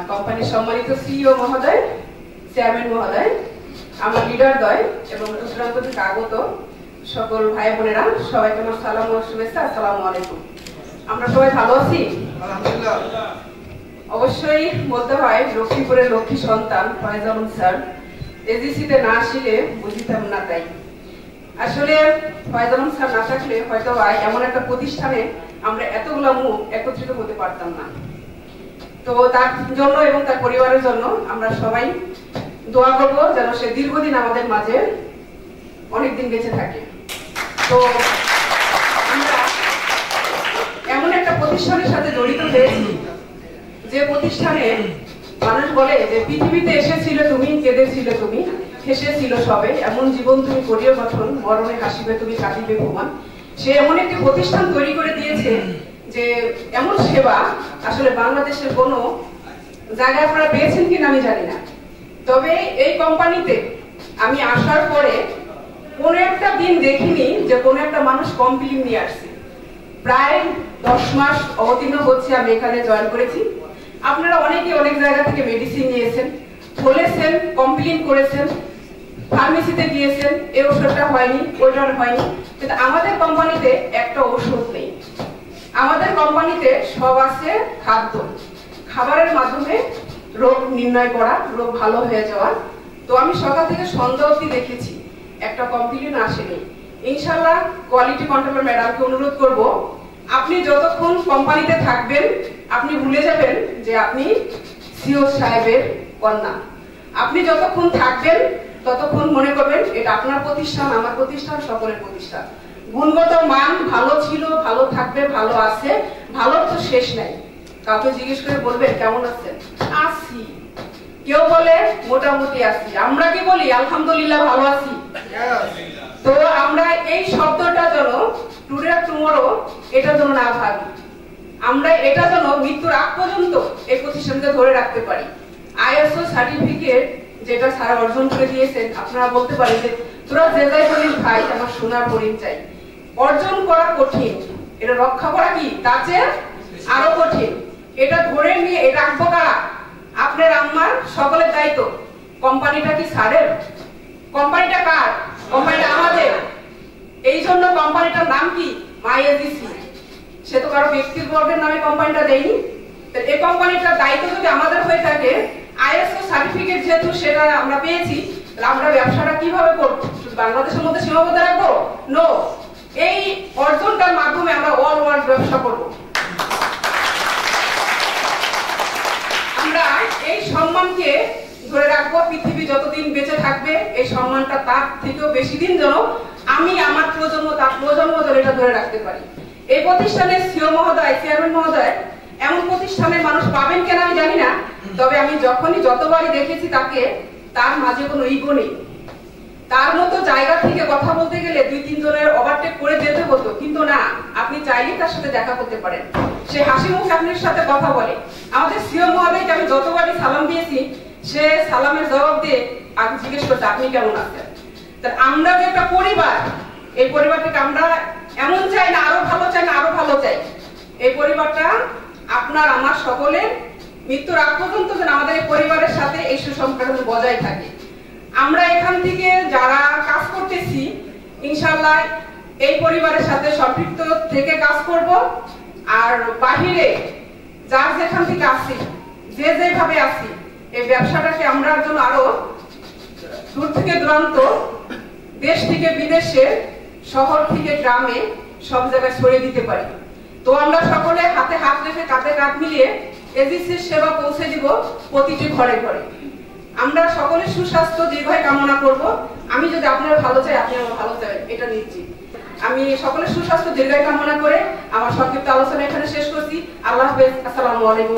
কোম্পানির সম্মানিত সিইও মহোদয়, চেয়ারম্যান মহোদয়, আমার লিডারদ্বয় এবং দূরান্ত থেকে আগত সকল ভাই বোনেরা, সবাইকে আমার সালাম ও শুভেচ্ছা। আসসালামু আলাইকুম। আমরা সবাই ভালো আছি? আলহামদুলিল্লাহ। অবশ্যই বলতে হয়, লক্ষ্মীপুরের লক্ষ্মী সন্তান ফয়েজ আলম স্যার এজিসিতে না আসলে বুঝিতাম না। তাই আসলে ফয়েজ আলম স্যার না থাকলে হয়তো এমন একটা প্রতিষ্ঠানে আমরা এতগুলো মুখ একত্রিত হতে পারতাম না। তো তার জন্য এবং তার পরিবারের জন্য আমরা সবাই দোয়া করবো যেন সে দীর্ঘদিন আমাদের মাঝে অনেকদিন বেঁচে থাকে। তো আমরা এমন একটা প্রতিষ্ঠানের সাথে জড়িত হয়েছি যে প্রতিষ্ঠানে মানুষ বলে যে পৃথিবীতে এসেছিলে তুমি, কেঁদেছিলে তুমি, হেসেছিল সবে, এমন জীবন তুমি করিও গঠন, মরণে হাসিবে তুমি, কাঁদিবে ভুবন। সে এমন একটি প্রতিষ্ঠান তৈরি করে দিয়েছে যে এমন সেবা আসলে বাংলাদেশের কোনো জায়গায় আপনারা পেয়েছেন কিনা আমি জানি না। তবে এই কোম্পানিতে আমি আসার পরে কোনো একটা দিন দেখিনি যে কোনো একটা মানুষ কমপ্লেইন নিয়ে আসছে। প্রায় 10 মাস অবতীর্ণ হচ্ছে আমি এখানে জয়েন করেছি। আপনারা অনেকে অনেক জায়গা থেকে মেডিসিন নিয়েছেন, বলেছেন, কমপ্লেইন করেছেন, ফার্মেসিতে গিয়েছেন, এই ওষুধটা হয়নি, ওইটা হয়নি, কিন্তু আমাদের কোম্পানিতে একটা ওষুধ নেই। আমাদের কোম্পানিতে সব আছে খাদ্য, খাবারের মাধ্যমে রোগ নির্ণয় করা, রোগ ভালো হয়ে যাওয়া। তো আমি সকাল থেকে সন্ধ্যা অবধি দেখেছি একটা কমপ্লেইন আসেনি। ইনশাআল্লাহ কোয়ালিটি কন্ট্রোলার ম্যাডামকে অনুরোধ করব, আপনি যতক্ষণ কোম্পানিতে থাকবেন আপনি ভুলে যাবেন যে আপনি সিও সাহেবের কন্যা। আপনি যতক্ষণ থাকবেন ততক্ষণ মনে করবেন এটা আপনার প্রতিষ্ঠান, আমার প্রতিষ্ঠান, সকলের প্রতিষ্ঠান। গুণগত মান ভালো ছিল, ভালো থাকবে, ভালো আছে, ভালোর তো শেষ নাই। কাউকে জিজ্ঞেস করে বলবেন কেমন আছেন? আছি। কেউ বলে মোটামুটি আছি, আমরা কি বলি? আলহামদুলিল্লাহ ভালো আছি। তো আমরা এই শব্দটা যেন টুডে টুমরো এটা যেন না ভাবি, আমরা এটা যেন মৃত্যুর আগ পর্যন্ত এই প্রতিষ্ঠানকে ধরে রাখতে পারি। আইএসও সার্টিফিকেট যেটা স্যার অর্জন করে দিয়েছেন, আপনারা বলতে পারেন যে তোরা যে যাই বলিস ভাই আমার সোনার হরিণ চাই। অর্জন করা কঠিন, এটা রক্ষা করা কি তার চেয়ে আরো কঠিন। এটা ধরে নিয়ে এটা রাখবো কারা? আপনার আম্মার, সকলের দায়িত্ব। কোম্পানিটা কি স্যারের? কোম্পানিটা কার? কোম্পানিটা আমাদের। এই জন্য কোম্পানিটার নাম কি? মাই এজিসি। সে তো কারো ব্যক্তির বর্গের নামে কোম্পানিটা দেয়নি। এই কোম্পানিটার দায়িত্ব যদি আমাদের হয়ে থাকে, আইএসও সার্টিফিকেট যেহেতু সেটা আমরা পেয়েছি, আমরা ব্যবসাটা কিভাবে করব? শুধু বাংলাদেশের মধ্যে সীমাবদ্ধ রাখবো? নো, এই অর্জনটার মাধ্যমে আমরা অল ওয়ার্ল্ড ব্যবসা করব। আমরা এই সম্মানকে ধরে রাখবো পৃথিবী যতদিন বেঁচে থাকবে। এই সম্মানটা তার থেকেও বেশি দিন যেন আমি, আমার প্রজন্ম, তার প্রজন্ম যেন এটা ধরে রাখতে পারি। এই প্রতিষ্ঠানের সিও মহোদয়, চেয়ারম্যান মহোদয়, এমন প্রতিষ্ঠানের মানুষ পাবেন কেন আমি জানি না। তবে আমি যতবারই দেখেছি তাকে, তার মাঝে কোনো ইগো নেই। তার মতো জায়গা থেকে কথা বলতে গেলে 2-3 জনের ওভারটেক করে যেতে হতো, কিন্তু না, আপনি চাইলেই তার সাথে দেখা করতে পারেন। সে হাসি মুখে আপনার সাথে কথা বলে। আমাদের সিও মহোদয়কে আমি যতবারই সালাম দিয়েছি, সে সালামের জবাব দিয়ে আগে জিজ্ঞেস করতে আপনি কেমন আছেন। আমরা যে একটা পরিবার, এই পরিবারটাকে আমরা এমন চাই না আরো ভালো চাই, না আরো ভালো চাই। এই পরিবারটা আপনার আমার সকলের মৃত্যুর আগ পর্যন্ত যেন আমাদের এই পরিবারের সাথে এই সুসম্পর্ক বজায় থাকে। আমরা এখান থেকে যারা কাজ করতেছি ইনশাআল্লাহ এই পরিবারের সাথে সম্পৃক্ত থেকে কাজ করব। আর বাহিরে যার যেখান থেকে আসি, যে যেভাবে আসি, এই ব্যবসাটাকে আমরা জন্য আরো দূর থেকে দূরান্ত, দেশ থেকে বিদেশে, শহর থেকে গ্রামে, সব জায়গায় ছড়িয়ে দিতে পারি। তো আমরা সকলে হাতে হাত রেখে, কাঁধে কাঁধ মিলিয়ে এজিসির সেবা পৌঁছে দিব প্রতিটি ঘরে ঘরে। আমরা সকলের সুস্বাস্থ্য দীর্ঘায়ু কামনা করব। আমি যদি আপনারা ভালো চাই, আপনি আমার ভালো চাই, এটা নিশ্চিত। আমি সকলের সুস্বাস্থ্য দীর্ঘায়ু কামনা করে আমার সংক্ষিপ্ত আলোচনা এখানে শেষ করছি। আল্লাহ হাফেজ। আসসালামু আলাইকুম।